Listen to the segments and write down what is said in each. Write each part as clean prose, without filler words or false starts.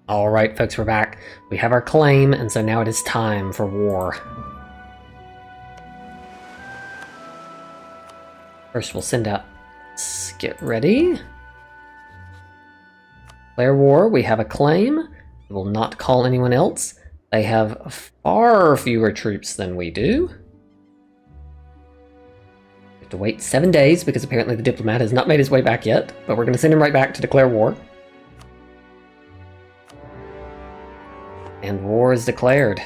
Alright folks, we're back. We have our claim, and so now it is time for war. First we'll send out... Let's get ready. Declare war, we have a claim. We will not call anyone else. They have far fewer troops than we do. We have to wait 7 days because apparently the diplomat has not made his way back yet, but we're going to send him right back to declare war. And war is declared.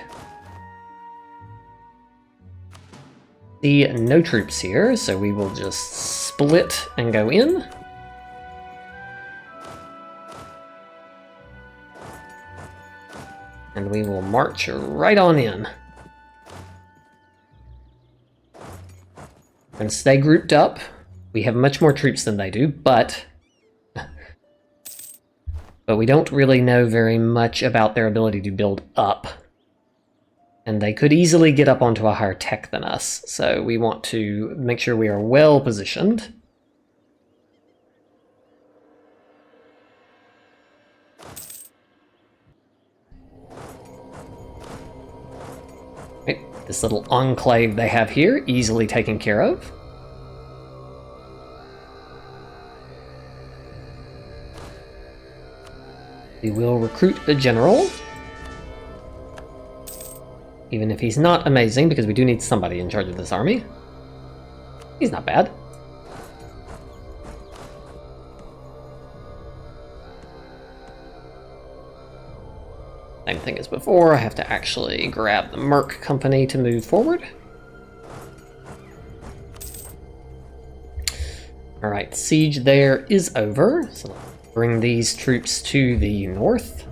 See, no troops here, so we will just split and go in. And we will march right on in. And stay grouped up. We have much more troops than they do, but we don't really know very much about their ability to build up. And they could easily get up onto a higher tech than us, so we want to make sure we are well positioned. Right, this little enclave they have here, easily taken care of. We will recruit a general, even if he's not amazing, because we do need somebody in charge of this army. He's not bad. Same thing as before, I have to actually grab the Merc company to move forward. Alright, siege there is over, so bring these troops to the north.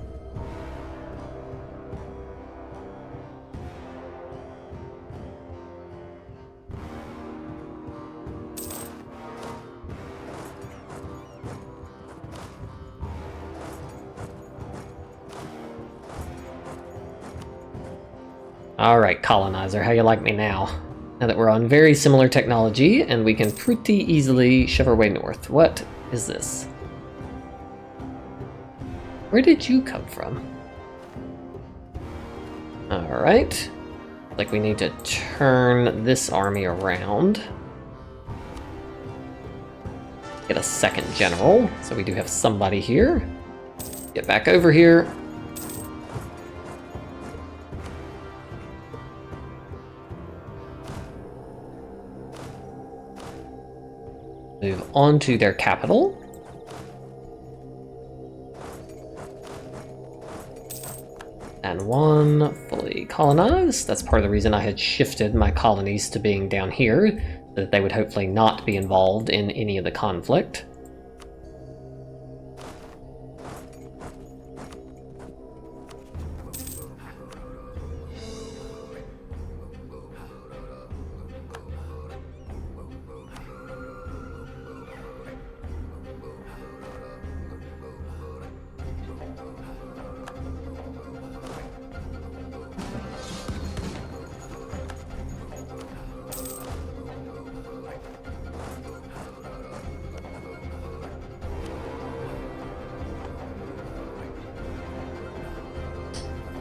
Alright, colonizer, how you like me now? Now that we're on very similar technology, and we can pretty easily shove our way north. What is this? Where did you come from? Alright. Like we need to turn this army around. Get a second general, so we do have somebody here. Get back over here. Move on to their capital. And one fully colonized. That's part of the reason I had shifted my colonies to being down here, so that they would hopefully not be involved in any of the conflict.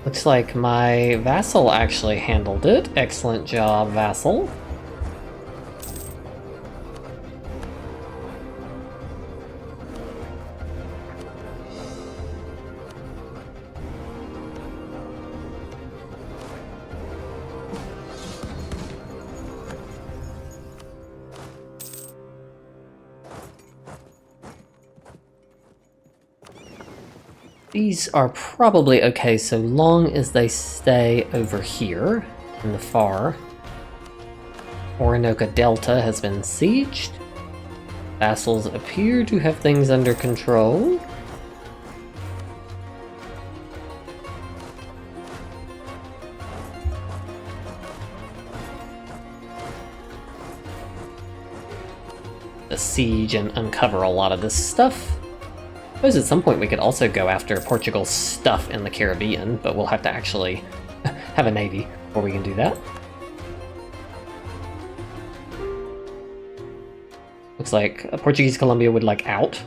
Looks like my vassal actually handled it. Excellent job, vassal. These are probably okay so long as they stay over here in the far. Orinoco Delta has been sieged. Vassals appear to have things under control. The siege and uncover a lot of this stuff. I suppose at some point we could also go after Portugal's stuff in the Caribbean, but we'll have to actually have a navy before we can do that. Looks like Portuguese Colombia would like out.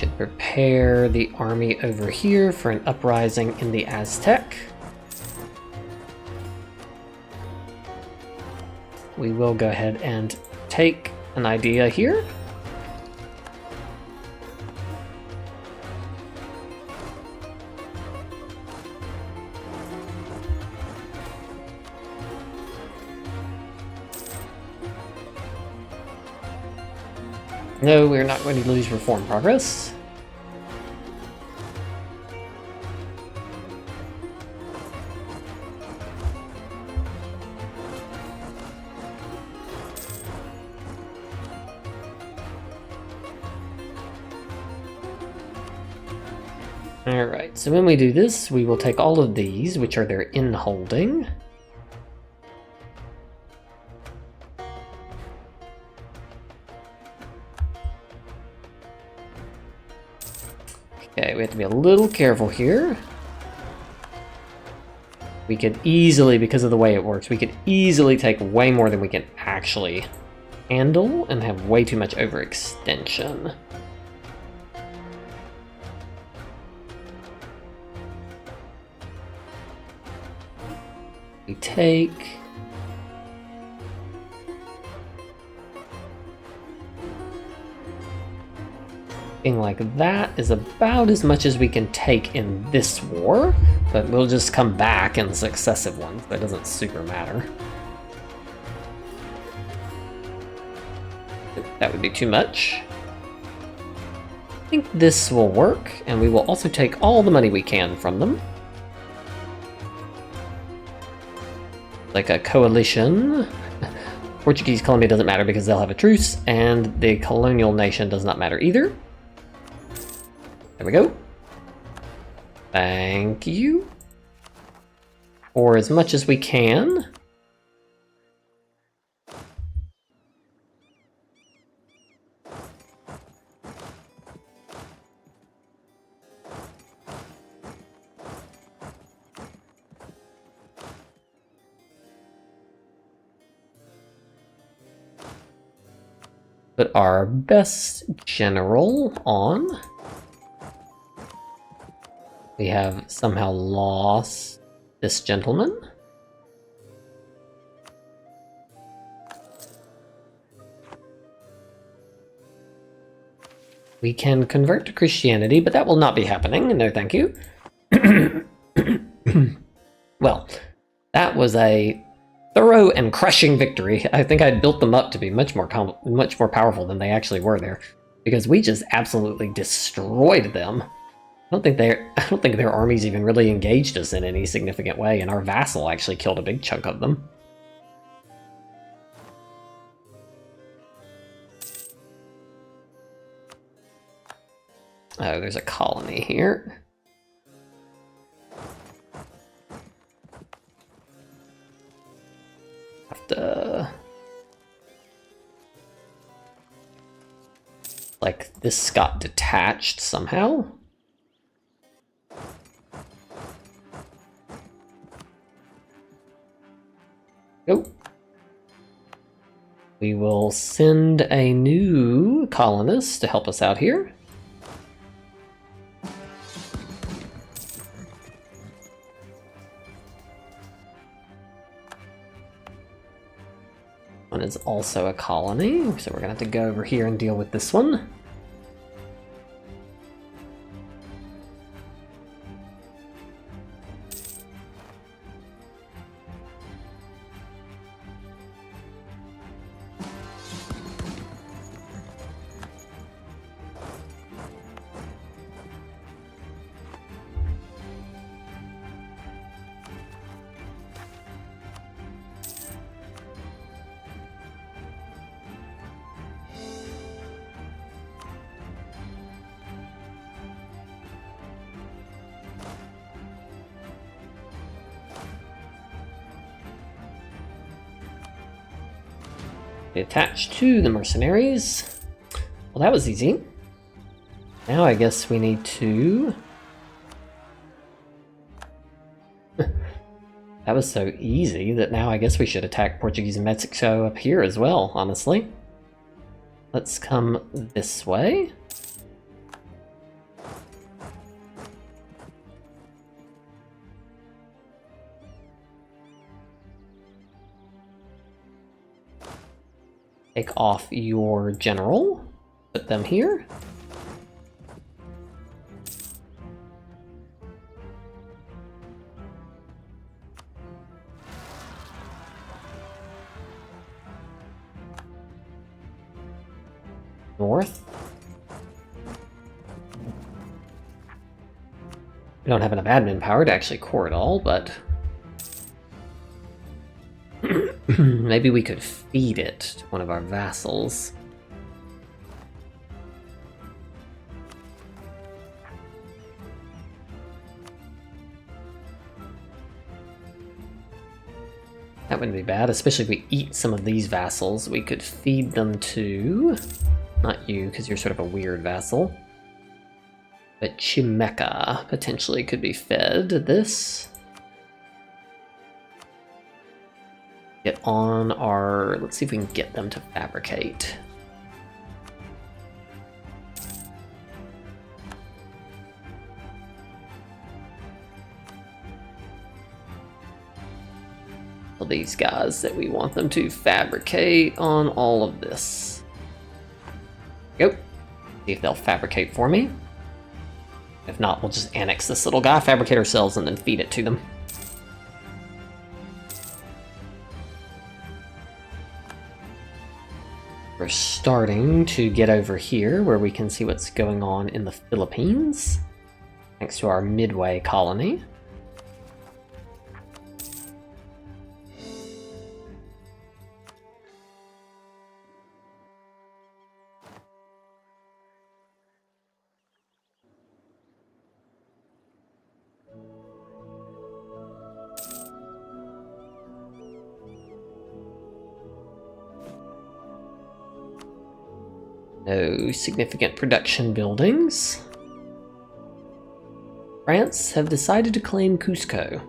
should prepare the army over here for an uprising in the Aztec. We will go ahead and take an idea here. No, we're not going to lose reform progress. Alright, so when we do this, we will take all of these, which are their in-holding. Okay, we have to be a little careful here. We could easily, because of the way it works, we could easily take way more than we can actually handle and have way too much overextension. We take... like that is about as much as we can take in this war, but we'll just come back in successive ones. That doesn't super matter. That would be too much. I think this will work, and we will also take all the money we can from them. Like a coalition. Portuguese Colombia doesn't matter because they'll have a truce, and the colonial nation does not matter either. There we go. Thank you. For as much as we can. Put our best general on. We have somehow lost this gentleman. We can convert to Christianity, but that will not be happening. No, thank you. Well, that was a thorough and crushing victory. I think I'd built them up to be much more powerful than they actually were there, because we just absolutely destroyed them. I don't think their armies even really engaged us in any significant way, and our vassal actually killed a big chunk of them. Oh, there's a colony here. Have to... like, this got detached somehow. Go. We will send a new colonist to help us out here. One is also a colony, so we're gonna have to go over here and deal with this one. Attached to the mercenaries. Well, that was easy. Now I guess we need to... That was so easy that now I guess we should attack Portuguese and Mexico up here as well, honestly. Let's come this way. Take off your general, put them here. North. We don't have enough admin power to actually core it all, but maybe we could feed it to one of our vassals. That wouldn't be bad, especially if we eat some of these vassals. We could feed them to... Not you, because you're sort of a weird vassal. But Chimeca potentially could be fed this. Get on our... Let's see if we can get them to fabricate. All these guys that we want them to fabricate on all of this. Go. See if they'll fabricate for me. If not, we'll just annex this little guy, fabricate ourselves, and then feed it to them. We're starting to get over here where we can see what's going on in the Philippines, thanks to our Midway colony. No significant production buildings. France have decided to claim Cusco.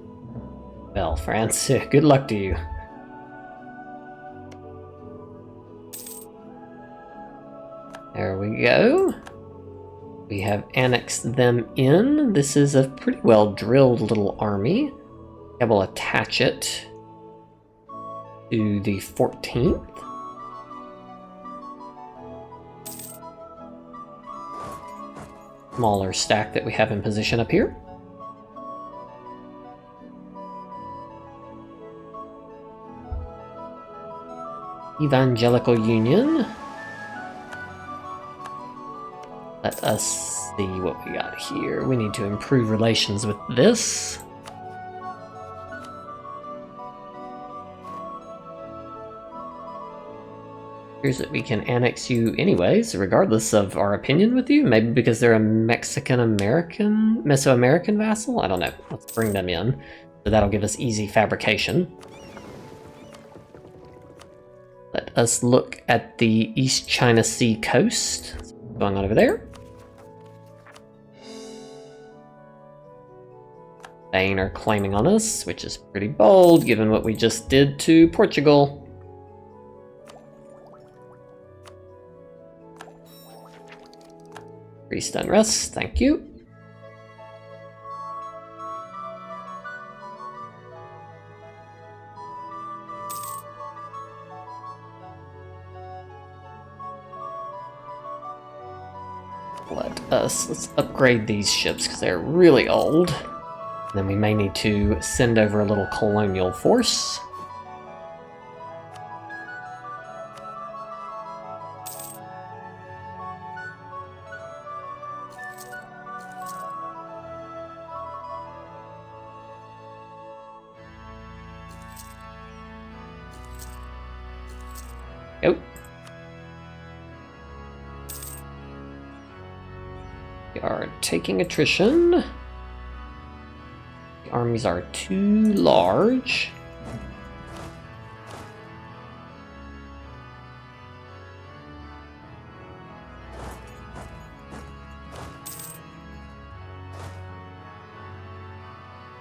Well, France, good luck to you. There we go. We have annexed them in. This is a pretty well drilled little army. I will attach it to the 14th. Smaller stack that we have in position up here. Evangelical Union. Let us see what we got here. We need to improve relations with this. Here's that we can annex you anyways, regardless of our opinion with you. Maybe because they're a Mexican-American, Mesoamerican vassal? I don't know. Let's bring them in. So that'll give us easy fabrication. Let us look at the East China Sea coast. What's going on over there? Spain are claiming on us, which is pretty bold given what we just did to Portugal. Priest unrest, thank you. Let's upgrade these ships because they're really old. And then we may need to send over a little colonial force. Nope. We are taking attrition. The armies are too large.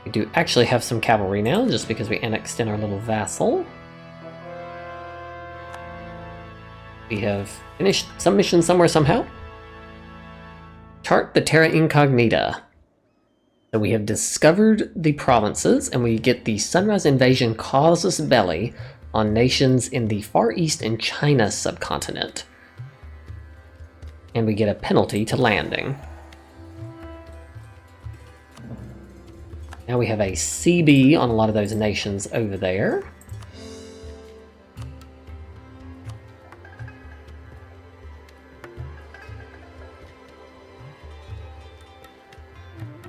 We do actually have some cavalry now, just because we annexed in our little vassal. We have finished some mission somewhere somehow. Chart the Terra Incognita. So we have discovered the provinces, and we get the Sunrise Invasion Causus Belli on nations in the Far East and China subcontinent. And we get a penalty to landing. Now we have a CB on a lot of those nations over there.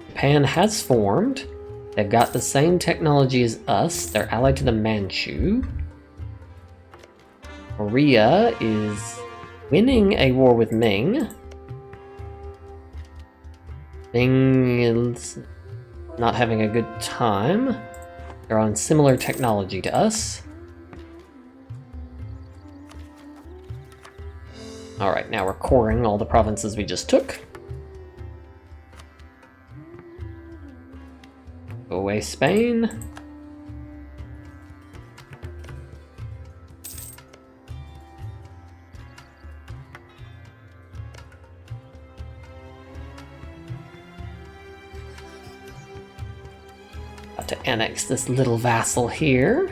Japan has formed. They've got the same technology as us. They're allied to the Manchu. Korea is winning a war with Ming. Ming is not having a good time. They're on similar technology to us. Alright, now we're coring all the provinces we just took. Go away, Spain. Got to annex this little vassal here.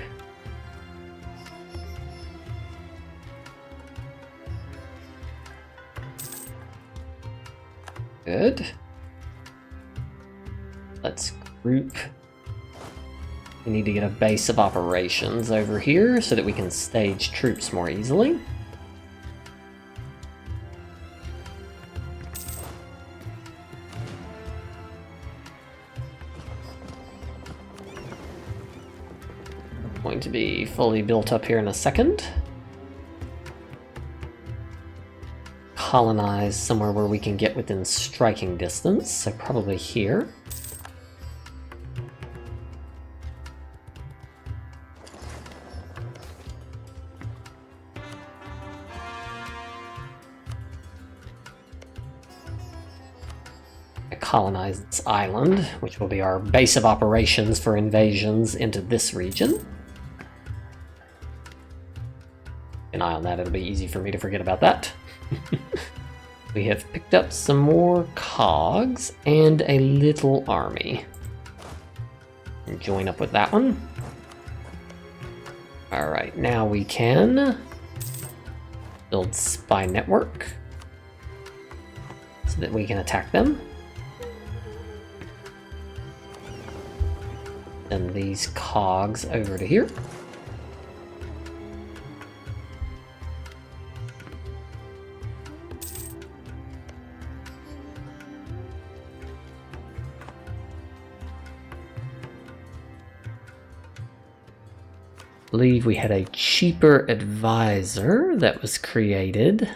Good. Let's group. We need to get a base of operations over here so that we can stage troops more easily. Going to be fully built up here in a second. Colonize somewhere where we can get within striking distance, so probably here. Colonize this island, which will be our base of operations for invasions into this region. Keep an eye on that, it'll be easy for me to forget about that. We have picked up some more cogs and a little army. And join up with that one. Alright, now we can build spy network so that we can attack them. Send these cogs over to here. I believe we had a cheaper advisor that was created.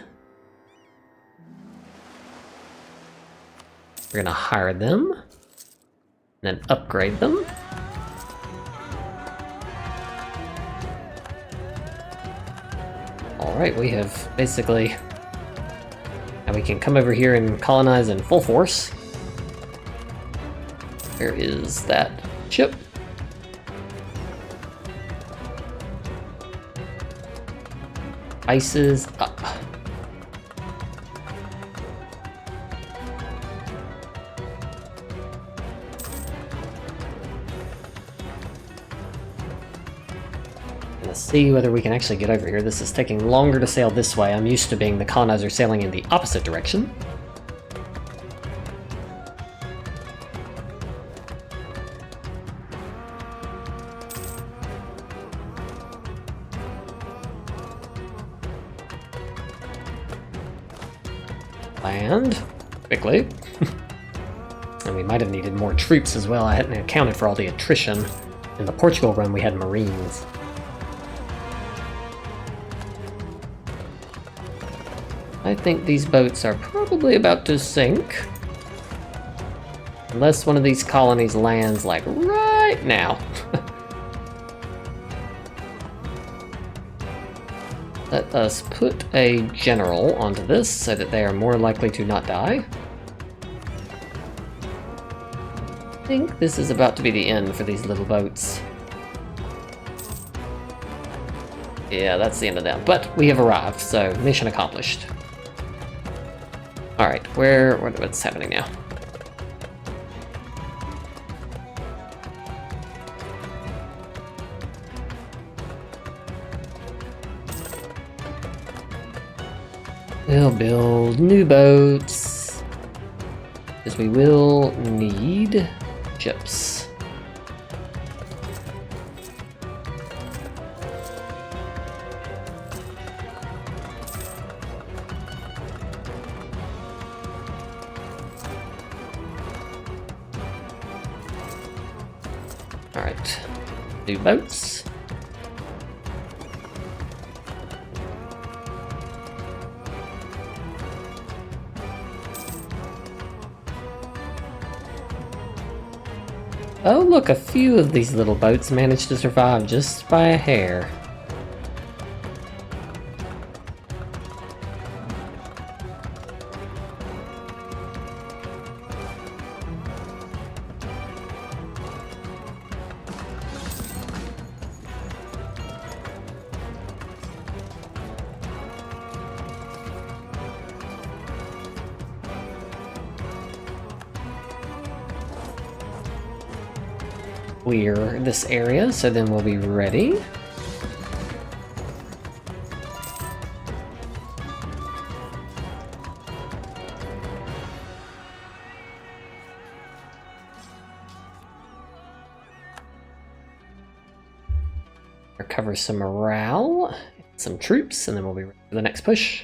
We're gonna hire them, and then upgrade them. Alright, we have basically... Now we can come over here and colonize in full force. Where is that ship? Ice is up. Let's see whether we can actually get over here. This is taking longer to sail this way. I'm used to being the colonizer sailing in the opposite direction. Land quickly. And we might have needed more troops as well. I hadn't accounted for all the attrition. In the Portugal run we had Marines. I think these boats are probably about to sink. Unless one of these colonies lands like right now. Let us put a general onto this so that they are more likely to not die. I think this is about to be the end for these little boats. Yeah, that's the end of them. But we have arrived, so mission accomplished. Alright, what's happening now? We'll build new boats, because we will need ships. Alright, new boats. Oh look, a few of these little boats managed to survive just by a hair. Clear this area, so then we'll be ready. Recover some morale, some troops, and then we'll be ready for the next push.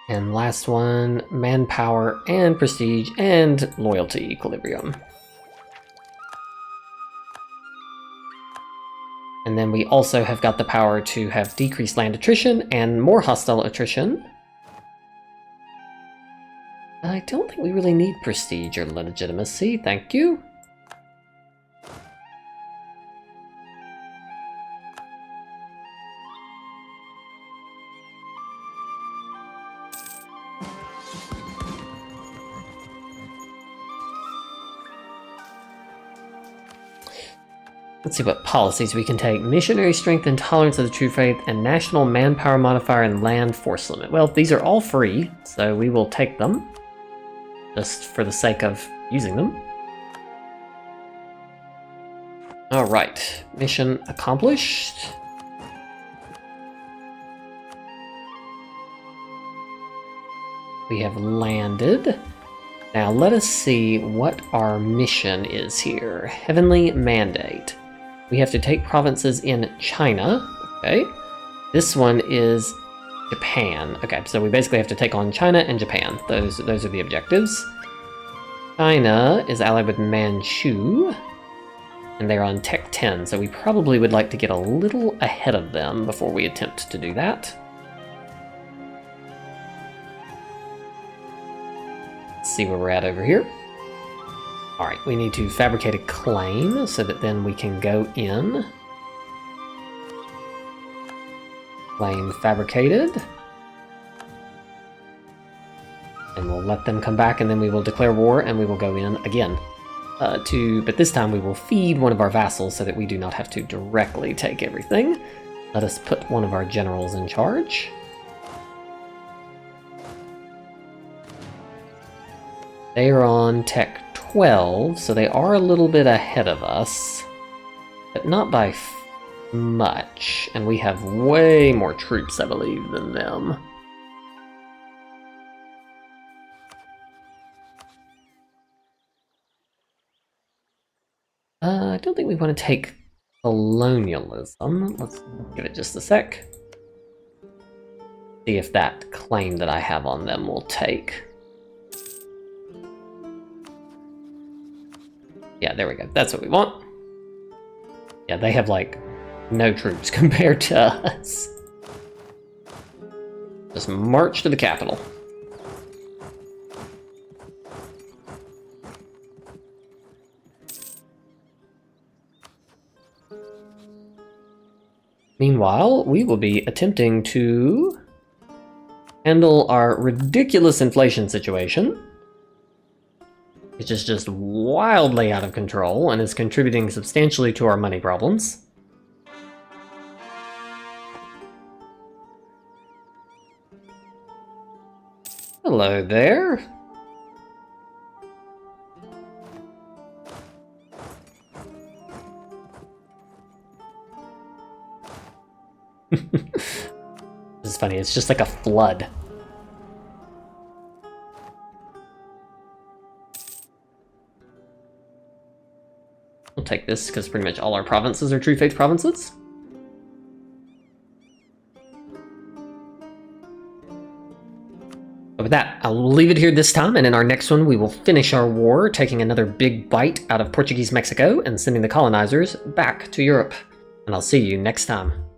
And last one, manpower and prestige and loyalty equilibrium. And then we also have got the power to have decreased land attrition and more hostile attrition. I don't think we really need prestige or legitimacy, thank you. Let's see what policies we can take. Missionary strength and tolerance of the true faith, and national manpower modifier and land force limit. Well, these are all free, so we will take them. Just for the sake of using them. Alright, mission accomplished. We have landed. Now let us see what our mission is here. Heavenly Mandate. We have to take provinces in China. Okay. This one is Japan. Okay, so we basically have to take on China and Japan. Those are the objectives. China is allied with Manchu, and they're on Tech 10, so we probably would like to get a little ahead of them before we attempt to do that. Let's see where we're at over here. Alright, we need to fabricate a claim so that then we can go in. Claim fabricated. And we'll let them come back, and then we will declare war, and we will go in again. But this time we will feed one of our vassals so that we do not have to directly take everything. Let us put one of our generals in charge. They are on Tech 12, so they are a little bit ahead of us. But not by much, and we have way more troops, I believe, than them. I don't think we want to take colonialism. Let's give it just a sec. See if that claim that I have on them will take. Yeah, there we go. That's what we want. Yeah, they have, like, no troops compared to us. Just march to the capital. Meanwhile, we will be attempting to handle our ridiculous inflation situation, which is just wildly out of control and is contributing substantially to our money problems. Hello there. This is funny, it's just like a flood. We'll take this because pretty much all our provinces are True Faith provinces. But with that, I'll leave it here this time, and in our next one we will finish our war, taking another big bite out of Portuguese Mexico and sending the colonizers back to Europe. And I'll see you next time.